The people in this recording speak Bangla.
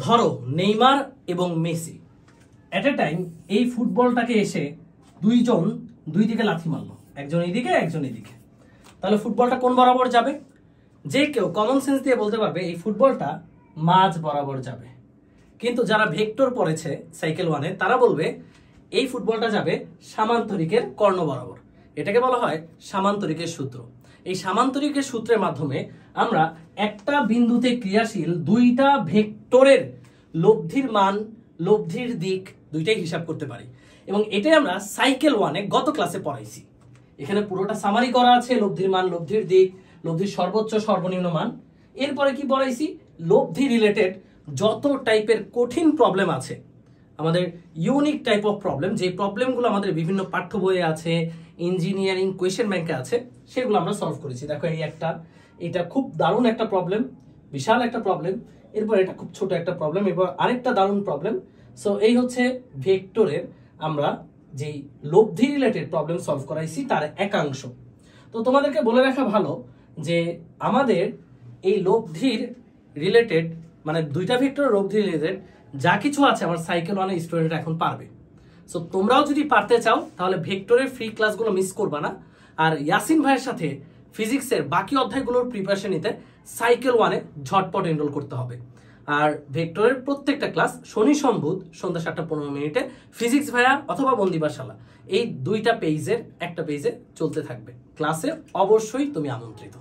ধরো নেইমার এবং মেসি এট এ টাইম এই ফুটবলটাকে এসে দুইজন দুই দিকে লাথি মারলো, একজন এইদিকে একজন এদিকে, তাহলে ফুটবলটা কোন বরাবর যাবে? যে কেউ কমন সেন্স দিয়ে বলতে পারবে এই ফুটবলটা মাঝ বরাবর যাবে। কিন্তু যারা ভেক্টর পড়েছে সাইকেল 1-এ তারা বলবে এই ফুটবলটা যাবে সামান্তরিকের কর্ণ বরাবর। এটাকে বলা হয় সামান্তরিকের সূত্র। এই সামান্তরিকের সূত্রের মাধ্যমে আমরা একটা বিন্দুতে ক্রিয়াশীল দুইটা ভেক্টরের লব্ধির মান, লব্ধির দিক দুইটাই হিসাব করতে পারি, এবং এটাই আমরা সাইকেল 1-এ গত ক্লাসে পড়াইছি। এখানে পুরোটা সামারি করা আছে, লব্ধির মান, লব্ধির দিক, লব্ধির সর্বোচ্চ সর্বনিম্ন মান। এরপরে কি পড়াইছি? লব্ধি রিলেটেড যত টাইপের কঠিন প্রবলেম আছে, আমাদের ইউনিক টাইপ অফ প্রবলেম, যে প্রবলেমগুলো আমাদের বিভিন্ন পাঠ্য বইয়ে আছে, ইঞ্জিনিয়ারিং কোয়েশ্চেন ব্যাংকে আছে, সেগুলো আমরা সলভ করেছি। দেখো এই একটা, এটা খুব দারুণ একটা প্রবলেম, বিশাল একটা প্রবলেম। এরপর এটা খুব ছোট একটা প্রবলেম, এরপর আরেকটা দারুণ প্রবলেম। সো এই হচ্ছে ভেক্টরের আমরা যেই লব্ধি রিলেটেড প্রবলেম সলভ করাইছি তার একাংশ। তো তোমাদেরকে বলে রাখা ভালো যে আমাদের এই লব্ধির রিলেটেড, মানে দুইটা ভেক্টরের লব্ধি রিলেটেড যা কিছু আছে আমার সাইকেল 1-এর স্টুডেন্ট এখন পারবে। সো তোমরাও যদি পারতে চাও তাহলে ভেক্টরের ফ্রি ক্লাসগুলো মিস করবা না, আর ইয়াসিন ভাইয়ের সাথে ফিজিক্সের বাকি অধ্যায়গুলোর প্রিপারেশন নিতে সাইকেল 1-এ ঝটপট এনরোল করতে হবে। আর ভেক্টরের প্রত্যেকটা ক্লাস শনি সম্বুধ সন্ধ্যা 7:15 ফিজিক্স ভাইয়া অথবা বন্দিবাশালা এই দুইটা পেজের একটা পেজে চলতে থাকবে। ক্লাসে অবশ্যই তুমি আমন্ত্রিত।